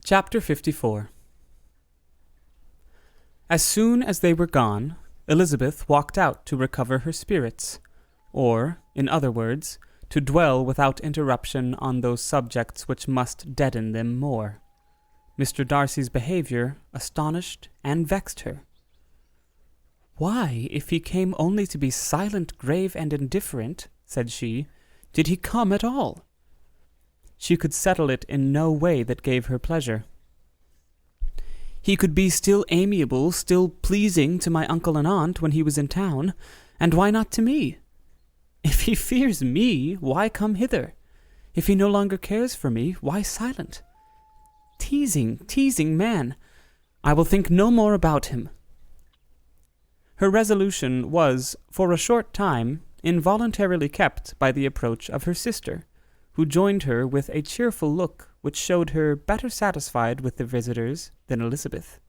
Chapter 54. As soon as they were gone, Elizabeth walked out to recover her spirits, or, in other words, to dwell without interruption on those subjects which must deaden them more. Mr. Darcy's behavior astonished and vexed her. "Why, if he came only to be silent, grave, and indifferent," said she, "did he come at all?" She could settle it in no way that gave her pleasure. "He could be still amiable, still pleasing to my uncle and aunt when he was in town, and why not to me? If he fears me, why come hither? If he no longer cares for me, why silent? Teasing man! I will think no more about him." Her resolution was, for a short time, involuntarily kept by the approach of her sister, who joined her with a cheerful look which showed her better satisfied with the visitors than Elizabeth.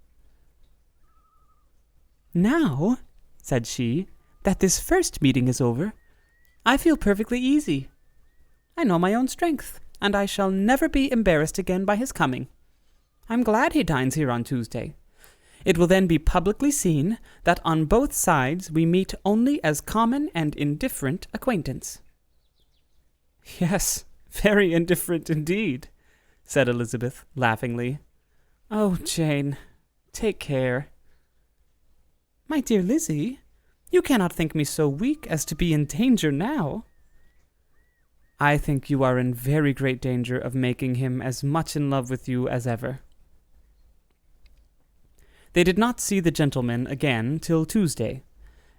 "Now," said she, "that this first meeting is over, I feel perfectly easy. I know my own strength, and I shall never be embarrassed again by his coming. I'm glad he dines here on Tuesday. It will then be publicly seen that on both sides we meet only as common and indifferent acquaintance." "Yes, very indifferent indeed," said Elizabeth, laughingly. "Oh, Jane, take care." "My dear Lizzie, you cannot think me so weak as to be in danger now." "I think you are in very great danger of making him as much in love with you as ever." They did not see the gentleman again till Tuesday,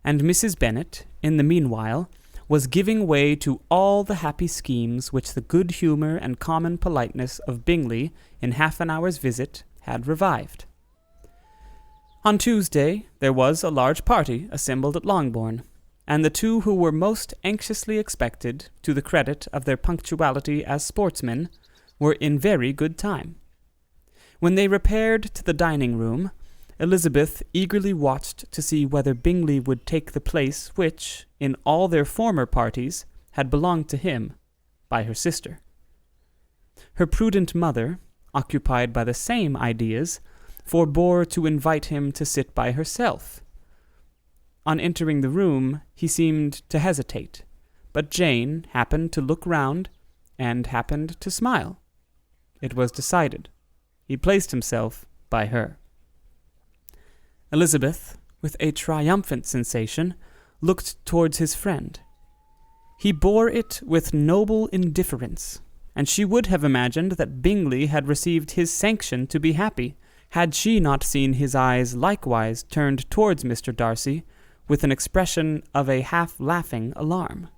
and Mrs. Bennet, in the meanwhile, was giving way to all the happy schemes which the good humour and common politeness of Bingley in half an hour's visit had revived. On Tuesday there was a large party assembled at Longbourn, and the two who were most anxiously expected, to the credit of their punctuality as sportsmen, were in very good time. When they repaired to the dining-room, Elizabeth eagerly watched to see whether Bingley would take the place which, in all their former parties, had belonged to him by her sister. Her prudent mother, occupied by the same ideas, forbore to invite him to sit by herself. On entering the room, he seemed to hesitate, but Jane happened to look round and happened to smile. It was decided. He placed himself by her. Elizabeth, with a triumphant sensation, looked towards his friend. He bore it with noble indifference, and she would have imagined that Bingley had received his sanction to be happy, had she not seen his eyes likewise turned towards Mr. Darcy with an expression of a half-laughing alarm.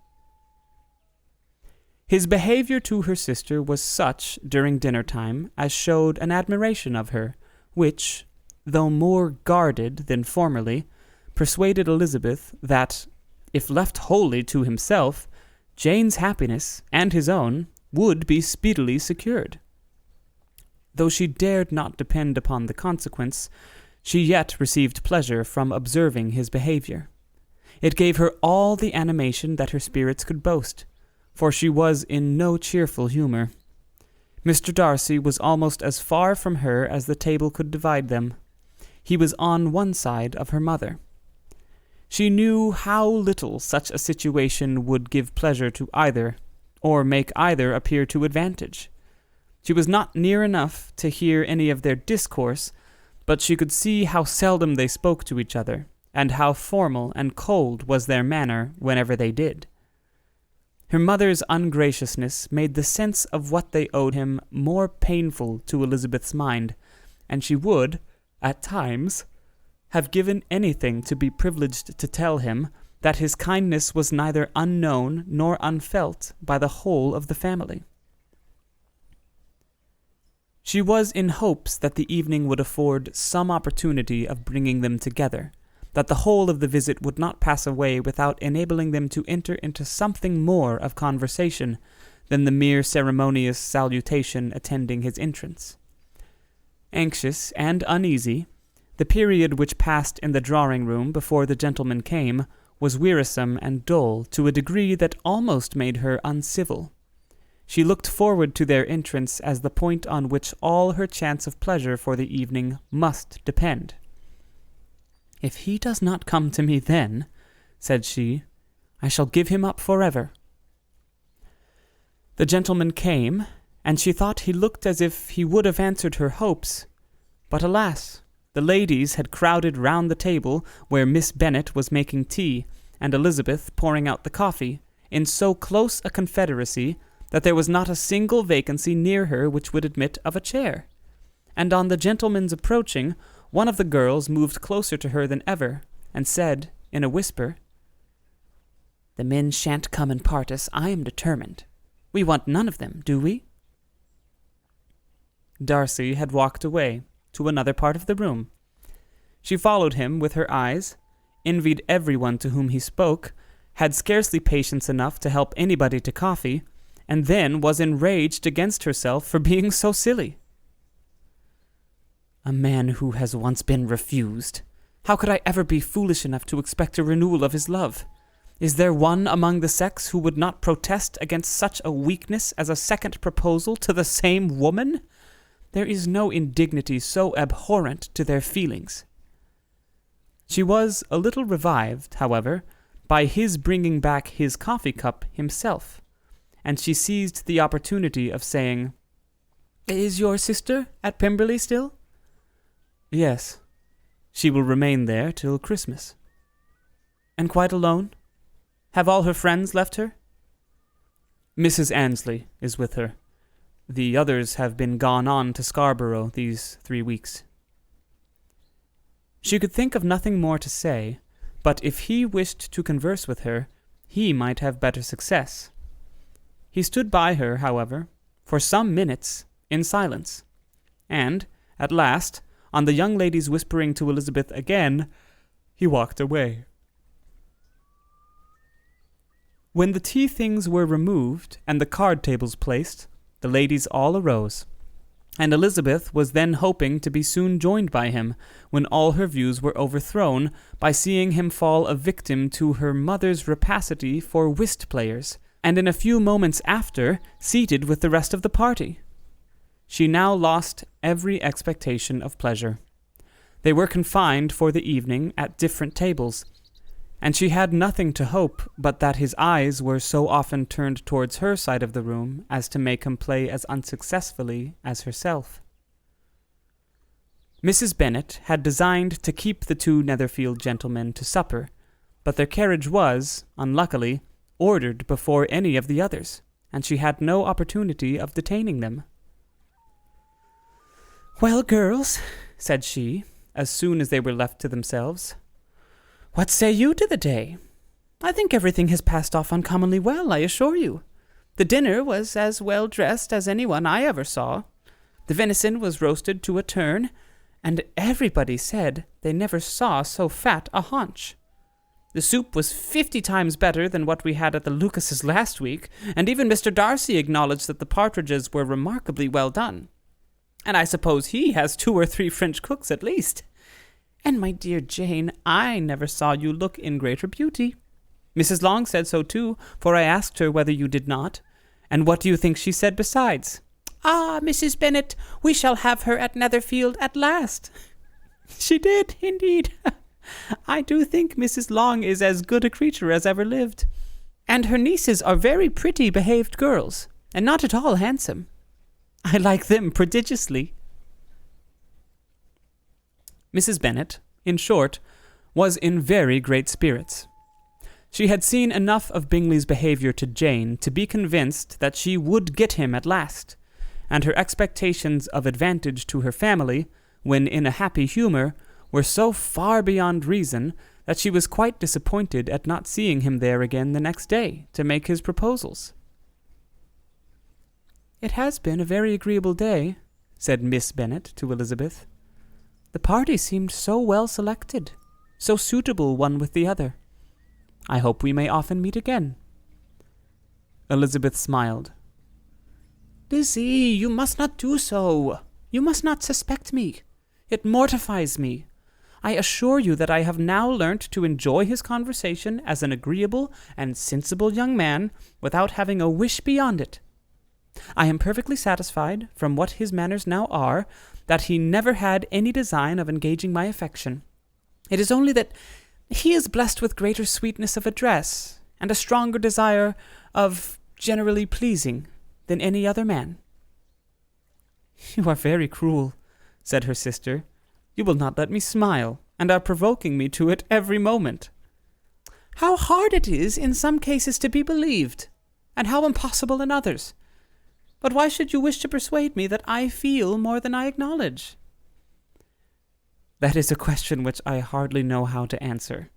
His behavior to her sister was such during dinner-time as showed an admiration of her, which, though more guarded than formerly, persuaded Elizabeth that, if left wholly to himself, Jane's happiness and his own would be speedily secured. Though she dared not depend upon the consequence, she yet received pleasure from observing his behavior. It gave her all the animation that her spirits could boast, for she was in no cheerful humour. Mr. Darcy was almost as far from her as the table could divide them. He was on one side of her mother. She knew how little such a situation would give pleasure to either, or make either appear to advantage. She was not near enough to hear any of their discourse, but she could see how seldom they spoke to each other, and how formal and cold was their manner whenever they did. Her mother's ungraciousness made the sense of what they owed him more painful to Elizabeth's mind, and she would, at times, have given anything to be privileged to tell him that his kindness was neither unknown nor unfelt by the whole of the family. She was in hopes that the evening would afford some opportunity of bringing them together, that the whole of the visit would not pass away without enabling them to enter into something more of conversation than the mere ceremonious salutation attending his entrance. Anxious and uneasy, the period which passed in the drawing-room before the gentleman came was wearisome and dull to a degree that almost made her uncivil. She looked forward to their entrance as the point on which all her chance of pleasure for the evening must depend. "If he does not come to me then," said she, "I shall give him up forever." The gentleman came, and she thought he looked as if he would have answered her hopes. But alas, the ladies had crowded round the table where Miss Bennet was making tea, and Elizabeth pouring out the coffee, in so close a confederacy that there was not a single vacancy near her which would admit of a chair. And on the gentleman's approaching, one of the girls moved closer to her than ever, and said, in a whisper, "The men shan't come and part us, I am determined. We want none of them, do we?" Darcy had walked away to another part of the room. She followed him with her eyes, envied everyone to whom he spoke, had scarcely patience enough to help anybody to coffee, and then was enraged against herself for being so silly. "A man who has once been refused. How could I ever be foolish enough to expect a renewal of his love? Is there one among the sex who would not protest against such a weakness as a second proposal to the same woman? There is no indignity so abhorrent to their feelings." She was a little revived, however, by his bringing back his coffee cup himself, and she seized the opportunity of saying, "Is your sister at Pemberley still?" "Yes. She will remain there till Christmas." "And quite alone? Have all her friends left her?" "Mrs. Annesley is with her. The others have been gone on to Scarborough these 3 weeks." She could think of nothing more to say, but if he wished to converse with her, he might have better success. He stood by her, however, for some minutes in silence, and, at last, on the young lady's whispering to Elizabeth again, he walked away. When the tea things were removed and the card tables placed, the ladies all arose, and Elizabeth was then hoping to be soon joined by him, when all her views were overthrown by seeing him fall a victim to her mother's rapacity for whist players, and in a few moments after seated with the rest of the party. She now lost every expectation of pleasure. They were confined for the evening at different tables, and she had nothing to hope but that his eyes were so often turned towards her side of the room as to make him play as unsuccessfully as herself. Mrs. Bennet had designed to keep the 2 Netherfield gentlemen to supper, but their carriage was, unluckily, ordered before any of the others, and she had no opportunity of detaining them. "Well, girls," said she, as soon as they were left to themselves, "what say you to the day? I think everything has passed off uncommonly well, I assure you. The dinner was as well dressed as anyone I ever saw. The venison was roasted to a turn, and everybody said they never saw so fat a haunch. The soup was 50 times better than what we had at the Lucases last week, and even Mr. Darcy acknowledged that the partridges were remarkably well done. And I suppose he has 2 or 3 French cooks at least. And my dear Jane, I never saw you look in greater beauty. Mrs. Long said so too, for I asked her whether you did not. And what do you think she said besides? 'Ah, Mrs. Bennet, we shall have her at Netherfield at last.' She did, indeed. I do think Mrs. Long is as good a creature as ever lived. And her nieces are very pretty behaved girls, and not at all handsome. I like them prodigiously." Mrs. Bennet, in short, was in very great spirits. She had seen enough of Bingley's behavior to Jane to be convinced that she would get him at last, and her expectations of advantage to her family, when in a happy humor, were so far beyond reason that she was quite disappointed at not seeing him there again the next day to make his proposals. "It has been a very agreeable day," said Miss Bennet to Elizabeth. "The party seemed so well selected, so suitable one with the other. I hope we may often meet again." Elizabeth smiled. "Lizzie, you must not do so. You must not suspect me. It mortifies me. I assure you that I have now learnt to enjoy his conversation as an agreeable and sensible young man without having a wish beyond it. I am perfectly satisfied, from what his manners now are, that he never had any design of engaging my affection. It is only that he is blessed with greater sweetness of address, and a stronger desire of generally pleasing than any other man." "You are very cruel," said her sister. "You will not let me smile, and are provoking me to it every moment." "How hard it is in some cases to be believed, and how impossible in others. But why should you wish to persuade me that I feel more than I acknowledge?" "That is a question which I hardly know how to answer.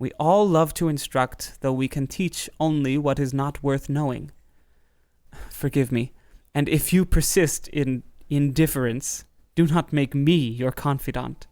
We all love to instruct, though we can teach only what is not worth knowing. Forgive me, and if you persist in indifference, do not make me your confidant."